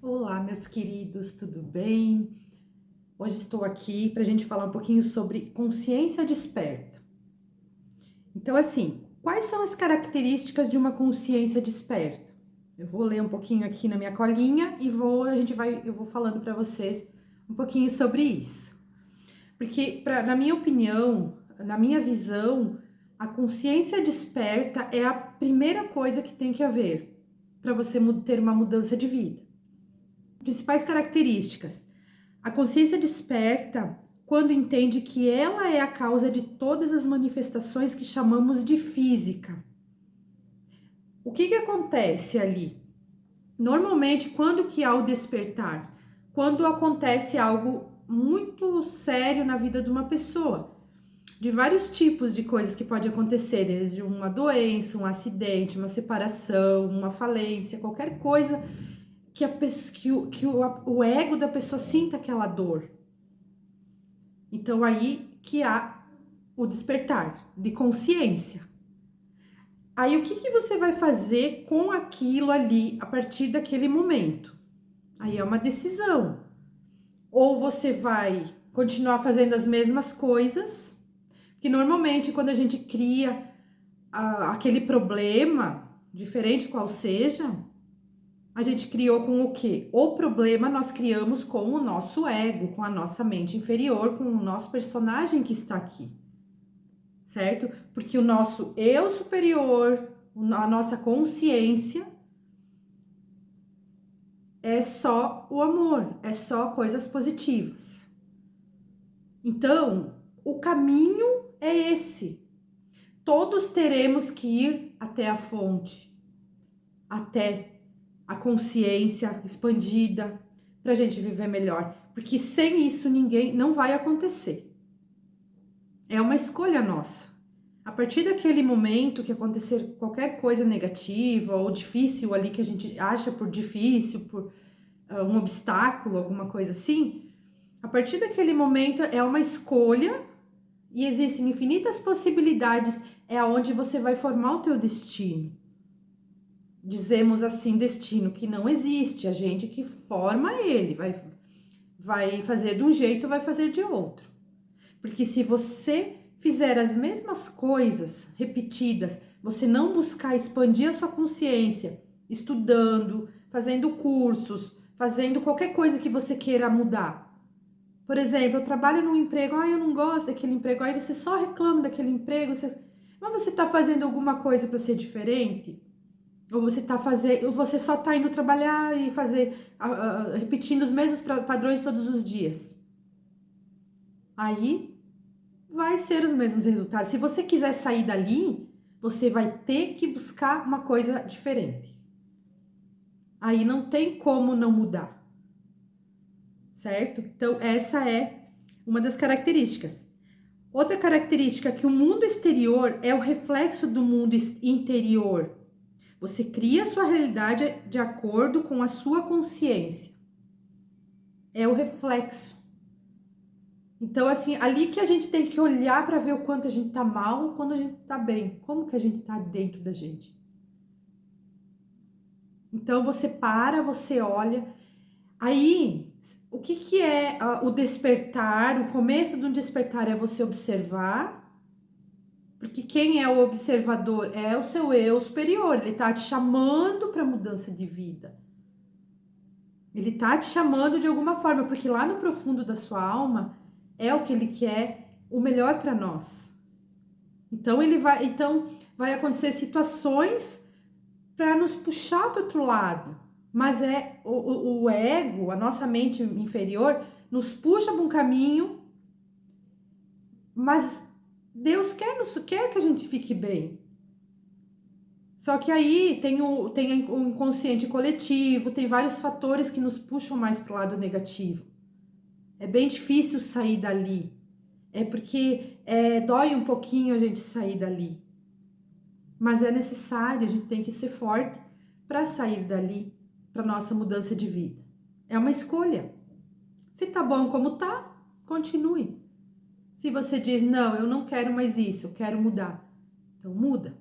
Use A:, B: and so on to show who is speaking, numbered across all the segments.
A: Olá, meus queridos, tudo bem? Hoje estou aqui para a gente falar um pouquinho sobre consciência desperta. Então, assim, quais são as características de uma consciência desperta? Eu vou ler um pouquinho aqui na minha colinha e eu vou falando para vocês um pouquinho sobre isso. Porque, na minha opinião, na minha visão, a consciência desperta é a primeira coisa que tem que haver para você ter uma mudança de vida. Principais características. A consciência desperta quando entende que ela é a causa de todas as manifestações que chamamos de física. O que acontece ali? Normalmente, quando que há o despertar? Quando acontece algo muito sério na vida de uma pessoa. De vários tipos de coisas que pode acontecer, desde uma doença, um acidente, uma separação, uma falência, qualquer coisa o ego da pessoa sinta aquela dor. Então aí que há o despertar de consciência. Aí o que você vai fazer com aquilo ali a partir daquele momento? Aí é uma decisão. Ou você vai continuar fazendo as mesmas coisas, que normalmente quando a gente cria aquele problema, diferente qual seja, a gente criou com o quê? O problema nós criamos com o nosso ego, com a nossa mente inferior, com o nosso personagem que está aqui, certo? Porque o nosso eu superior, a nossa consciência é só o amor, é só coisas positivas. Então, o caminho é esse. Todos teremos que ir até a fonte, até a consciência expandida, para a gente viver melhor. Porque sem isso não vai acontecer. É uma escolha nossa. A partir daquele momento que acontecer qualquer coisa negativa ou difícil ali, que a gente acha por difícil, por um obstáculo, alguma coisa assim, a partir daquele momento é uma escolha e existem infinitas possibilidades, é onde você vai formar o teu destino. Dizemos assim, destino que não existe, a gente que forma ele, vai fazer de um jeito, vai fazer de outro. Porque se você fizer as mesmas coisas repetidas, você não buscar expandir a sua consciência, estudando, fazendo cursos, fazendo qualquer coisa que você queira mudar. Por exemplo, eu trabalho num emprego, eu não gosto daquele emprego, aí você só reclama daquele emprego, mas você está fazendo alguma coisa para ser diferente? Ou você só está indo trabalhar e repetindo os mesmos padrões todos os dias. Aí vai ser os mesmos resultados. Se você quiser sair dali, você vai ter que buscar uma coisa diferente. Aí não tem como não mudar. Certo? Então, essa é uma das características. Outra característica é que o mundo exterior é o reflexo do mundo interior. Você cria a sua realidade de acordo com a sua consciência. É o reflexo. Então, assim, ali que a gente tem que olhar para ver o quanto a gente tá mal ou quando a gente tá bem. Como que a gente tá dentro da gente. Então, você olha. Aí, o que é o despertar? O começo do despertar é você observar. Porque quem é o observador é o seu eu superior. Ele tá te chamando para mudança de vida. Ele tá te chamando de alguma forma, porque lá no profundo da sua alma é o que ele quer, o melhor para nós. Então vai acontecer situações para nos puxar para outro lado. Mas é o ego, a nossa mente inferior, nos puxa para um caminho, mas Deus quer que a gente fique bem. Só que aí tem o inconsciente coletivo, tem vários fatores que nos puxam mais para o lado negativo. É bem difícil sair dali. É porque dói um pouquinho a gente sair dali. Mas é necessário, a gente tem que ser forte para sair dali, para nossa mudança de vida. É uma escolha. Se tá bom como tá, continue. Se você diz, não, eu não quero mais isso, eu quero mudar. Então muda.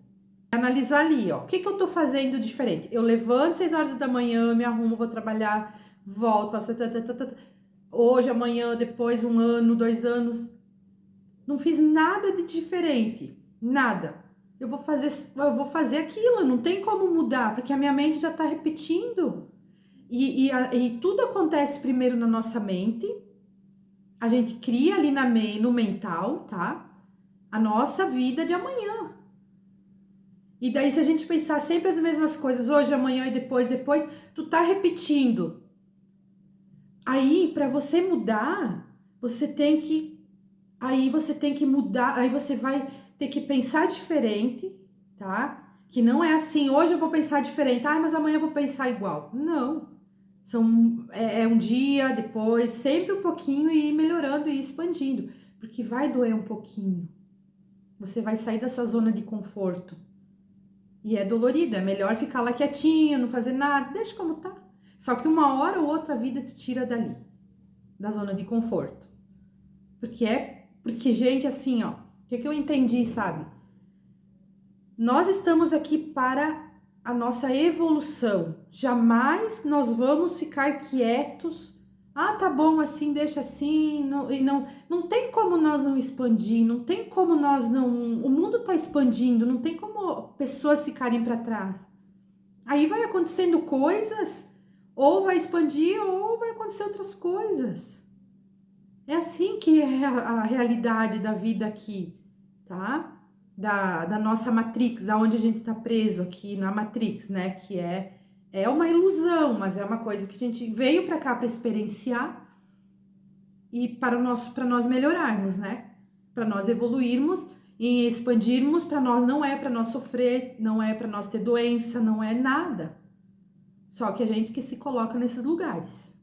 A: Analisar ali, ó, o que que eu tô fazendo diferente? Eu levanto 6 horas da manhã, me arrumo, vou trabalhar, volto, faço hoje, amanhã, depois, 1 ano, 2 anos, não fiz nada de diferente, nada. Eu vou fazer aquilo, não tem como mudar, porque a minha mente já tá repetindo. E tudo acontece primeiro na nossa mente, a gente cria ali no mental, tá? A nossa vida de amanhã. E daí, se a gente pensar sempre as mesmas coisas, hoje, amanhã e depois, tu tá repetindo. Aí, para você mudar, você tem que mudar, aí você vai ter que pensar diferente, tá? Que não é assim, hoje eu vou pensar diferente, mas amanhã eu vou pensar igual. Não. É um dia, depois, sempre um pouquinho e ir melhorando e expandindo. Porque vai doer um pouquinho. Você vai sair da sua zona de conforto. E é dolorido, é melhor ficar lá quietinho, não fazer nada, deixa como tá. Só que uma hora ou outra a vida te tira dali, da zona de conforto. Porque gente, assim, ó, o que eu entendi, sabe? Nós estamos aqui para a nossa evolução. Jamais nós vamos ficar quietos. Ah, tá bom, assim, deixa assim. Não tem como nós não expandir, não tem como nós não. O mundo tá expandindo, não tem como pessoas ficarem para trás. Aí vai acontecendo coisas, ou vai expandir, ou vai acontecer outras coisas. É assim que é a realidade da vida aqui, tá? Da nossa Matrix, aonde a gente tá preso aqui na Matrix, né? Que é uma ilusão, mas é uma coisa que a gente veio para cá para experienciar e para nós melhorarmos, né? Para nós evoluirmos e expandirmos, não é para nós sofrer, não é para nós ter doença, não é nada. Só que a gente que se coloca nesses lugares.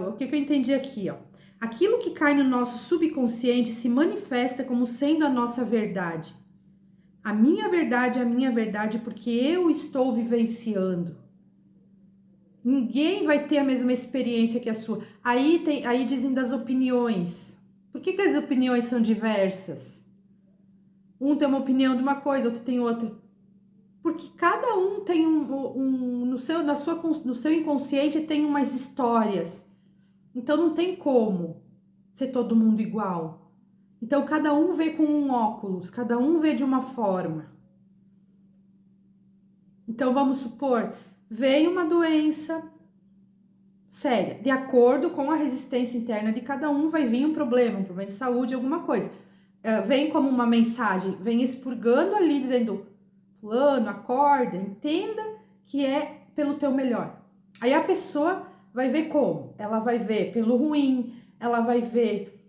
A: O que eu entendi aqui, ó? Aquilo que cai no nosso subconsciente se manifesta como sendo a nossa verdade. A minha verdade é a minha verdade porque eu estou vivenciando. Ninguém vai ter a mesma experiência que a sua. Aí dizem das opiniões. Por que as opiniões são diversas? Um tem uma opinião de uma coisa, outro tem outra. Porque cada um tem no seu inconsciente tem umas histórias. Então não tem como ser todo mundo igual. Então cada um vê com um óculos, cada um vê de uma forma. Então vamos supor, veio uma doença séria, de acordo com a resistência interna de cada um vai vir um problema de saúde, alguma coisa. Vem como uma mensagem, vem expurgando ali, dizendo, fulano, acorda, entenda que é pelo teu melhor. Aí a pessoa vai ver como? Ela vai ver pelo ruim, ela vai ver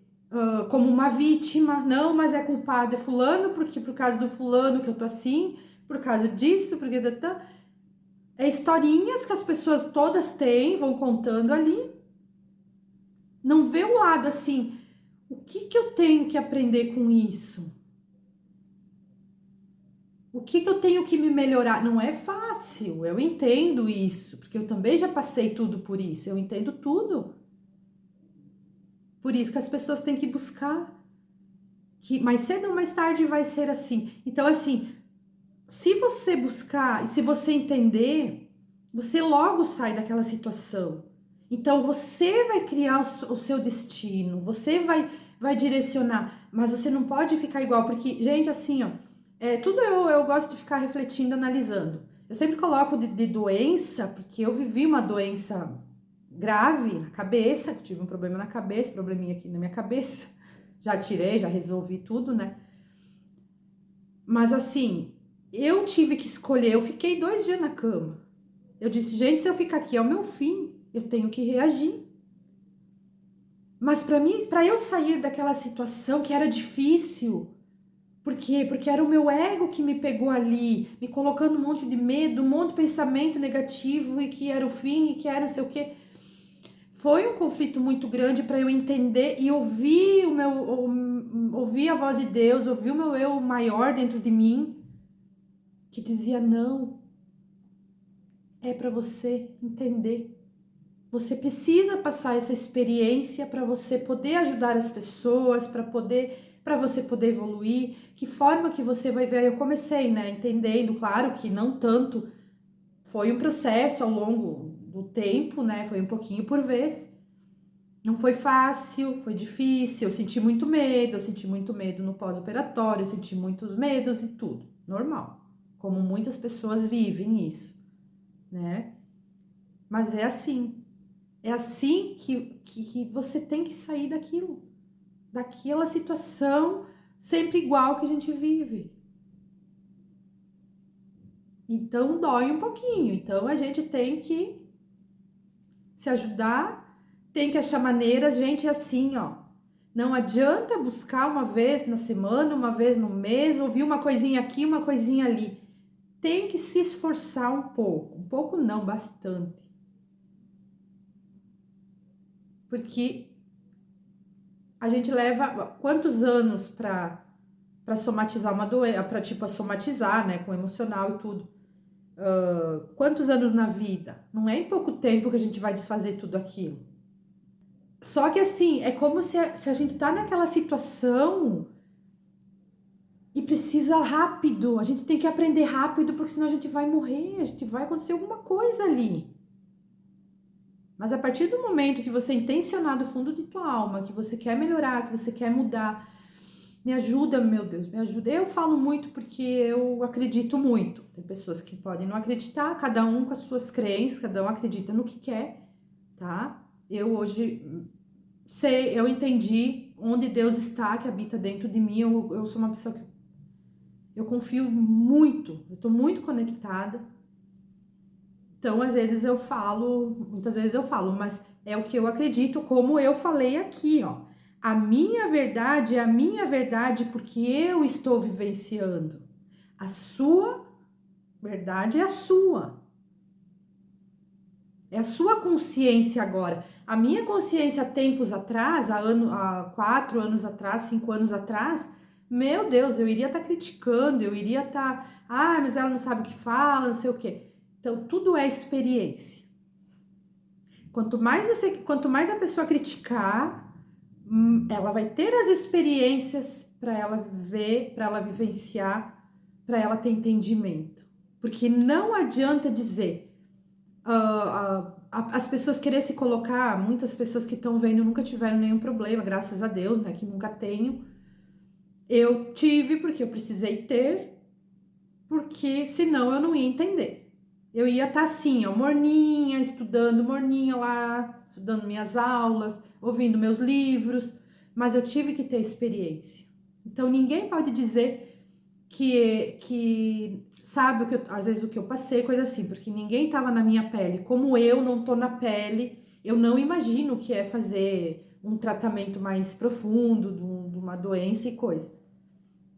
A: como uma vítima. Não, mas é culpado é fulano, porque por causa do fulano que eu tô assim, por causa disso, porque... É historinhas que as pessoas todas têm, vão contando ali. Não vê o lado assim, o que eu tenho que aprender com isso? O que eu tenho que me melhorar? Não é fácil, eu entendo isso, porque eu também já passei tudo por isso, eu entendo tudo. Por isso que as pessoas têm que buscar, que mais cedo ou mais tarde vai ser assim. Então, assim, se você buscar e se você entender, você logo sai daquela situação. Então, você vai criar o seu destino, você vai direcionar, mas você não pode ficar igual, porque, gente, assim, ó, tudo eu gosto de ficar refletindo, analisando. Eu sempre coloco de doença, porque eu vivi uma doença grave na cabeça, tive um problema na cabeça, probleminha aqui na minha cabeça. Já tirei, já resolvi tudo, né? Mas assim, eu tive que escolher, eu fiquei 2 dias na cama. Eu disse, gente, se eu ficar aqui é o meu fim, eu tenho que reagir. Mas para mim, para eu sair daquela situação que era difícil, por quê? Porque era o meu ego que me pegou ali, me colocando um monte de medo, um monte de pensamento negativo e que era o fim e que era não sei o quê. Foi um conflito muito grande para eu entender e ouvir a voz de Deus, ouvir o meu eu maior dentro de mim, que dizia não, é para você entender. Você precisa passar essa experiência para você poder ajudar as pessoas, para você poder evoluir. Que forma que você vai ver? Eu comecei, né, entendendo, claro que não tanto, foi um processo ao longo do tempo, né? Foi um pouquinho por vez. Não foi fácil, foi difícil. Eu senti muito medo no pós-operatório, eu senti muitos medos e tudo, normal. Como muitas pessoas vivem isso, né? Mas é assim. É assim que você tem que sair daquela situação sempre igual que a gente vive. Então dói um pouquinho. Então a gente tem que se ajudar, tem que achar maneiras, gente, assim, ó. Não adianta buscar uma vez na semana, uma vez no mês, ouvir uma coisinha aqui, uma coisinha ali. Tem que se esforçar um pouco não, bastante. Porque a gente leva quantos anos para somatizar uma doença, para tipo somatizar, né, com emocional e tudo. Quantos anos na vida? Não é em pouco tempo que a gente vai desfazer tudo aquilo. Só que assim, é como se a gente tá naquela situação e precisa rápido. A gente tem que aprender rápido, porque senão a gente vai morrer, a gente vai acontecer alguma coisa ali. Mas a partir do momento que você intencionar do fundo de tua alma, que você quer melhorar, que você quer mudar, me ajuda, meu Deus, me ajuda. Eu falo muito porque eu acredito muito. Tem pessoas que podem não acreditar, cada um com as suas crenças, cada um acredita no que quer, tá? Eu hoje sei, eu entendi onde Deus está, que habita dentro de mim. Eu sou uma pessoa que eu confio muito, eu tô muito conectada. Então, às vezes eu falo, muitas vezes eu falo, mas é o que eu acredito, como eu falei aqui, ó. A minha verdade é a minha verdade porque eu estou vivenciando. A sua verdade é a sua. É a sua consciência agora. A minha consciência há tempos atrás, há 4 anos atrás, 5 anos atrás, meu Deus, eu iria estar criticando, eu iria estar, mas ela não sabe o que fala, não sei o quê. Então, tudo é experiência. Quanto mais a pessoa criticar, ela vai ter as experiências para ela ver, para ela vivenciar, para ela ter entendimento. Porque não adianta dizer, as pessoas querer se colocar, muitas pessoas que estão vendo nunca tiveram nenhum problema, graças a Deus, né, que nunca tenho. Eu tive porque eu precisei ter, porque senão eu não ia entender. Eu ia estar assim, ó, morninha, estudando morninha lá, estudando minhas aulas, ouvindo meus livros, mas eu tive que ter experiência. Então ninguém pode dizer que sabe às vezes o que eu passei, coisa assim, porque ninguém estava na minha pele. Como eu não tô na pele, eu não imagino o que é fazer um tratamento mais profundo de uma doença e coisa.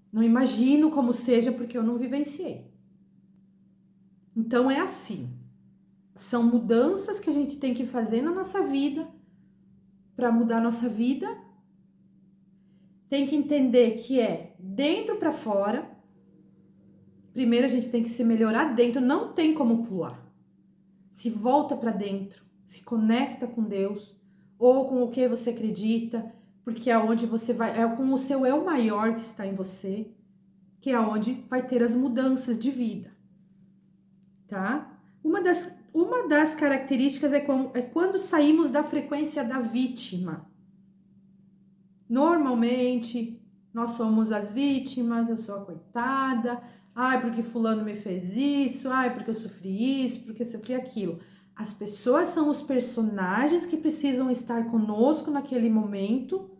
A: Não imagino como seja porque eu não vivenciei. Então é assim, são mudanças que a gente tem que fazer na nossa vida para mudar a nossa vida. Tem que entender que é dentro para fora. Primeiro a gente tem que se melhorar dentro, não tem como pular. Se volta para dentro, se conecta com Deus ou com o que você acredita, porque é onde você vai, é com o seu eu maior que está em você, que é onde vai ter as mudanças de vida, tá? Uma das características é quando saímos da frequência da vítima. Normalmente, nós somos as vítimas, eu sou a coitada, porque fulano me fez isso, porque eu sofri isso, porque eu sofri aquilo. As pessoas são os personagens que precisam estar conosco naquele momento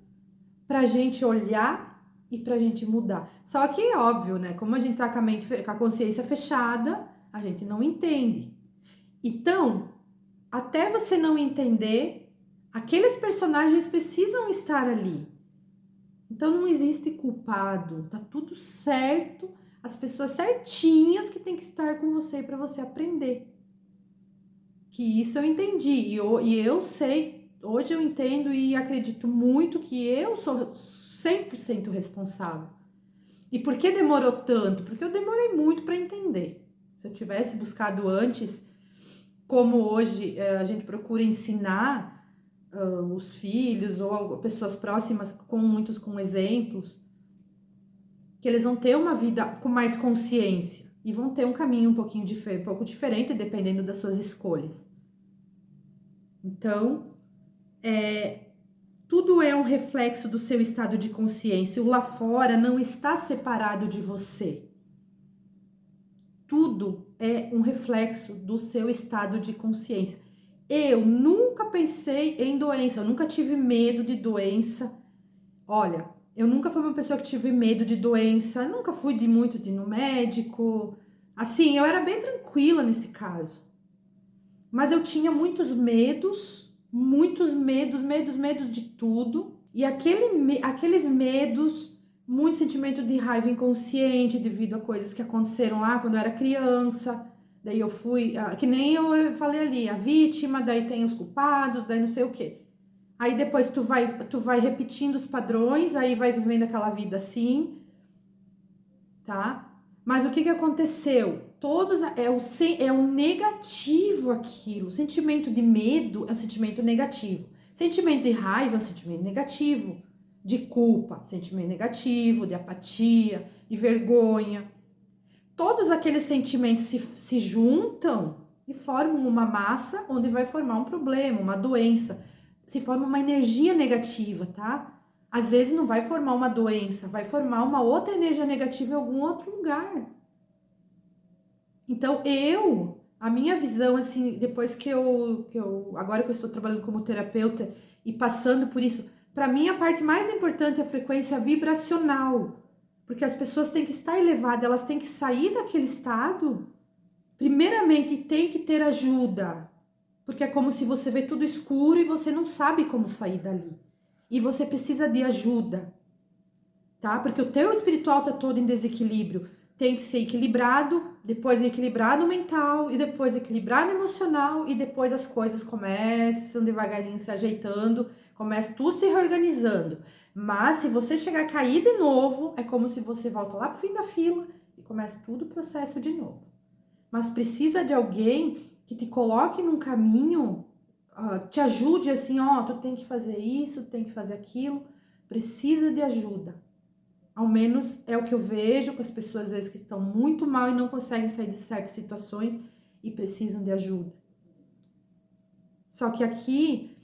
A: pra gente olhar e pra gente mudar. Só que é óbvio, né? Como a gente tá com a consciência fechada, a gente não entende. Então, até você não entender, aqueles personagens precisam estar ali. Então não existe culpado, tá tudo certo, as pessoas certinhas que tem que estar com você para você aprender. Que isso eu entendi e eu sei, hoje eu entendo e acredito muito que eu sou 100% responsável. E por que demorou tanto? Porque eu demorei muito para entender. Se eu tivesse buscado antes, como hoje a gente procura ensinar os filhos ou pessoas próximas com exemplos, que eles vão ter uma vida com mais consciência e vão ter um caminho um pouco diferente, dependendo das suas escolhas. Então, tudo é um reflexo do seu estado de consciência. O lá fora não está separado de você. Tudo é um reflexo do seu estado de consciência. Eu nunca pensei em doença, eu nunca tive medo de doença. Olha, eu nunca fui uma pessoa que tive medo de doença, eu nunca fui de ir no médico. Assim, eu era bem tranquila nesse caso. Mas eu tinha muitos medos de tudo. E aqueles medos, muito sentimento de raiva inconsciente devido a coisas que aconteceram lá quando eu era criança. Daí eu fui, que nem eu falei ali, a vítima, daí tem os culpados, daí não sei o quê. Aí depois tu vai repetindo os padrões, aí vai vivendo aquela vida assim, tá? Mas o que aconteceu? É o negativo aquilo. O sentimento de medo é um sentimento negativo. Sentimento de raiva é um sentimento negativo. De culpa, sentimento negativo, de apatia, de vergonha. Todos aqueles sentimentos se juntam e formam uma massa onde vai formar um problema, uma doença. Se forma uma energia negativa, tá? Às vezes não vai formar uma doença, vai formar uma outra energia negativa em algum outro lugar. Então, a minha visão, assim, depois agora que eu estou trabalhando como terapeuta e passando por isso, para mim a parte mais importante é a frequência vibracional, porque as pessoas têm que estar elevadas, elas têm que sair daquele estado, primeiramente tem que ter ajuda, porque é como se você vê tudo escuro e você não sabe como sair dali, e você precisa de ajuda, tá? Porque o teu espiritual tá todo em desequilíbrio, tem que ser equilibrado, depois equilibrado mental, e depois equilibrado emocional, e depois as coisas começam devagarinho se ajeitando, começa tudo se reorganizando. Mas se você chegar a cair de novo, é como se você volta lá pro fim da fila e começa tudo o processo de novo. Mas precisa de alguém que te coloque num caminho, te ajude assim, tu tem que fazer isso, tem que fazer aquilo, precisa de ajuda. Ao menos é o que eu vejo com as pessoas às vezes que estão muito mal e não conseguem sair de certas situações e precisam de ajuda. Só que aqui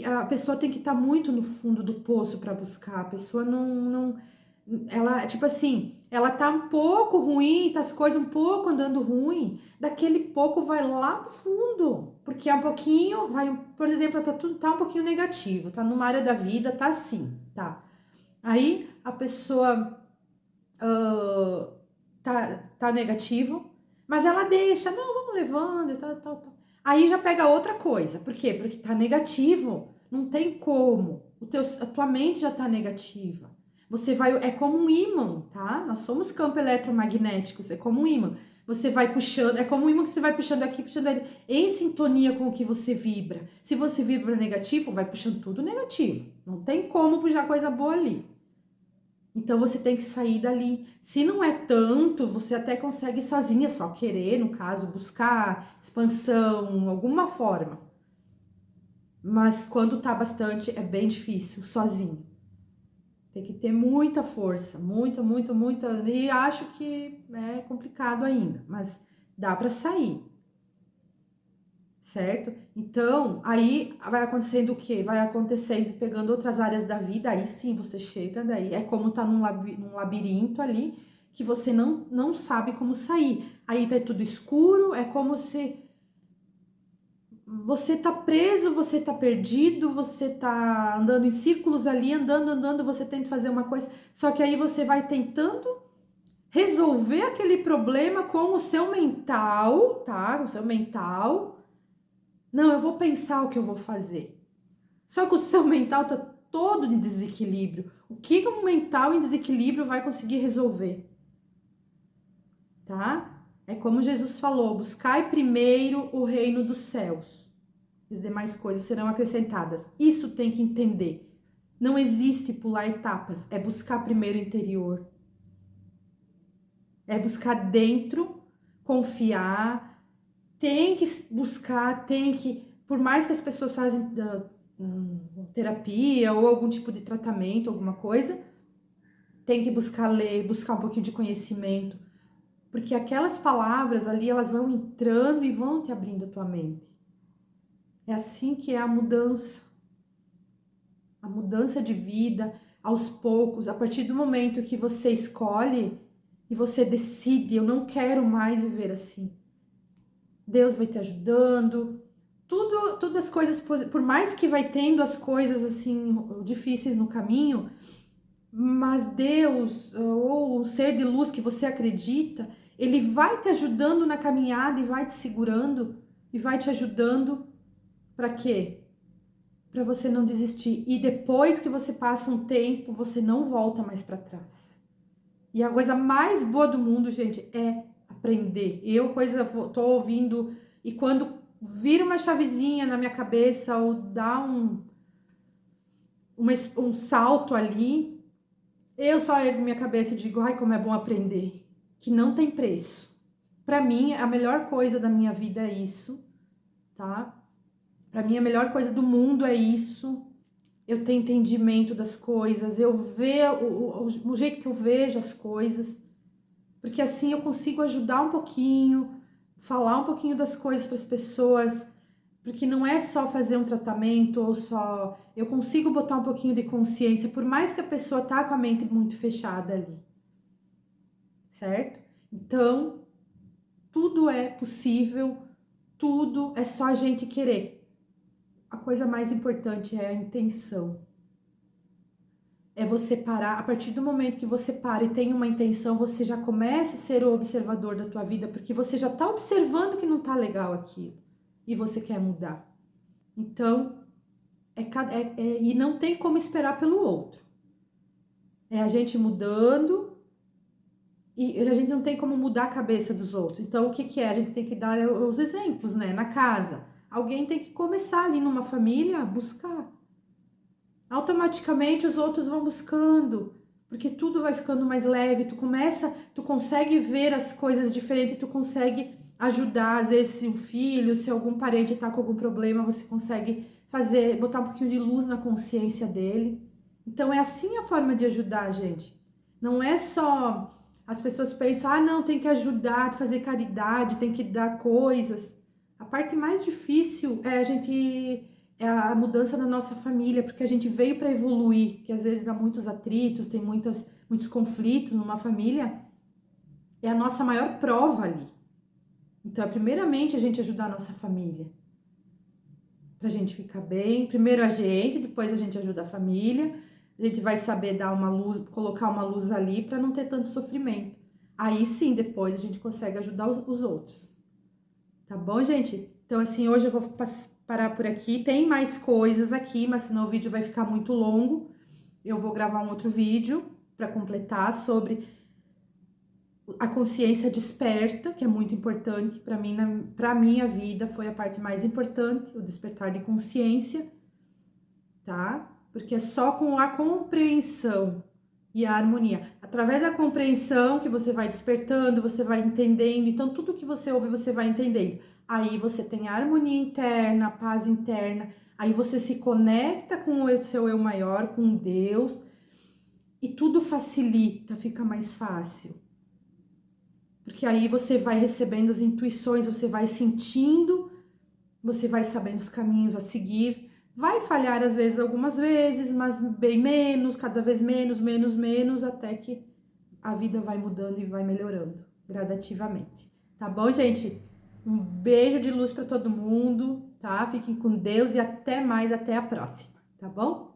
A: a pessoa tem que estar muito no fundo do poço para buscar. A pessoa ela, tipo assim, ela tá um pouco ruim, tá as coisas um pouco andando ruim, daquele pouco vai lá pro fundo, porque é um pouquinho, por exemplo, tá um pouquinho negativo, tá numa área da vida, tá assim, tá? Aí a pessoa tá negativo, mas ela deixa, não, vamos levando e tal. Aí já pega outra coisa. Por quê? Porque tá negativo, não tem como. A tua mente já tá negativa. É como um ímã, tá? Nós somos campo eletromagnéticos, é como um ímã. Você vai puxando, é como um ímã que você vai puxando aqui, puxando ali, em sintonia com o que você vibra. Se você vibra negativo, vai puxando tudo negativo. Não tem como puxar coisa boa ali. Então você tem que sair dali. Se não é tanto, você até consegue sozinha, só querer, no caso, buscar expansão, alguma forma. Mas quando tá bastante, é bem difícil, sozinho. Tem que ter muita força, muita. E acho que é complicado ainda, mas dá para sair. Certo? Então, aí vai acontecendo o quê? Vai acontecendo, pegando outras áreas da vida, aí sim você chega, daí é como tá num labirinto ali, que você não sabe como sair. Aí tá tudo escuro, é como se você tá preso, você tá perdido, você tá andando em círculos ali, andando, você tenta fazer uma coisa, só que aí você vai tentando resolver aquele problema com o seu mental, tá? Com o seu mental. Não, eu vou pensar o que eu vou fazer. Só que o seu mental tá todo de desequilíbrio. O que um mental em desequilíbrio vai conseguir resolver? Tá? É como Jesus falou: buscai primeiro o reino dos céus. As demais coisas serão acrescentadas. Isso tem que entender. Não existe pular etapas. É buscar primeiro o interior. É buscar dentro, confiar, tem que buscar, por mais que as pessoas fazem terapia ou algum tipo de tratamento, alguma coisa, tem que buscar ler, buscar um pouquinho de conhecimento, porque aquelas palavras ali, elas vão entrando e vão te abrindo a tua mente. É assim que é a mudança de vida, aos poucos, a partir do momento que você escolhe e você decide, eu não quero mais viver assim. Deus vai te ajudando, tudo as coisas, por mais que vai tendo as coisas assim difíceis no caminho, mas Deus, ou o ser de luz que você acredita, ele vai te ajudando na caminhada e vai te segurando e vai te ajudando para quê? Para você não desistir. E depois que você passa um tempo, você não volta mais para trás. E a coisa mais boa do mundo, gente, é aprender. Tô ouvindo e quando vira uma chavezinha na minha cabeça ou dá um salto ali, eu só ergo minha cabeça e digo, ai, como é bom aprender, que não tem preço. Para mim, a melhor coisa da minha vida é isso, tá? Para mim, a melhor coisa do mundo é isso. Eu ter entendimento das coisas, eu ver o jeito que eu vejo as coisas, porque assim eu consigo ajudar um pouquinho, falar um pouquinho das coisas para as pessoas, porque não é só fazer um tratamento ou só... Eu consigo botar um pouquinho de consciência, por mais que a pessoa tá com a mente muito fechada ali, certo? Então, tudo é possível, tudo é só a gente querer. A coisa mais importante é a intenção. É você parar, a partir do momento que você para e tem uma intenção, você já começa a ser o observador da tua vida, porque você já tá observando que não tá legal aquilo, e você quer mudar. Então, e não tem como esperar pelo outro. É a gente mudando, e a gente não tem como mudar a cabeça dos outros. Então, o que que é? A gente tem que dar os exemplos, né? Na casa. Alguém tem que começar ali numa família a buscar. Automaticamente os outros vão buscando, porque tudo vai ficando mais leve, tu consegue ver as coisas diferentes, tu consegue ajudar, às vezes se um filho, se algum parente tá com algum problema, você consegue botar um pouquinho de luz na consciência dele. Então é assim a forma de ajudar, gente. Não é só as pessoas pensam, ah, não, tem que ajudar, fazer caridade, tem que dar coisas. A parte mais difícil é a mudança na nossa família, porque a gente veio para evoluir, que às vezes dá muitos atritos, tem muitos conflitos numa família, é a nossa maior prova ali. Então, primeiramente, a gente ajudar a nossa família, pra gente ficar bem. Primeiro a gente, depois a gente ajuda a família, a gente vai saber dar uma luz, colocar uma luz ali para não ter tanto sofrimento. Aí sim, depois a gente consegue ajudar os outros. Tá bom, gente? Então, assim, hoje eu vou parar por aqui. Tem mais coisas aqui, mas senão o vídeo vai ficar muito longo. Eu vou gravar um outro vídeo para completar sobre a consciência desperta, que é muito importante para mim, para minha vida foi a parte mais importante, o despertar de consciência, tá? Porque é só com a compreensão e a harmonia. Através da compreensão que você vai despertando, você vai entendendo. Então, tudo que você ouve, você vai entendendo. Aí você tem a harmonia interna, a paz interna. Aí você se conecta com o seu eu maior, com Deus. E tudo facilita, fica mais fácil. Porque aí você vai recebendo as intuições, você vai sentindo, você vai sabendo os caminhos a seguir. Vai falhar às vezes, algumas vezes, mas bem menos, cada vez menos, até que a vida vai mudando e vai melhorando gradativamente. Tá bom, gente? Um beijo de luz para todo mundo, tá? Fiquem com Deus e até mais, até a próxima, tá bom?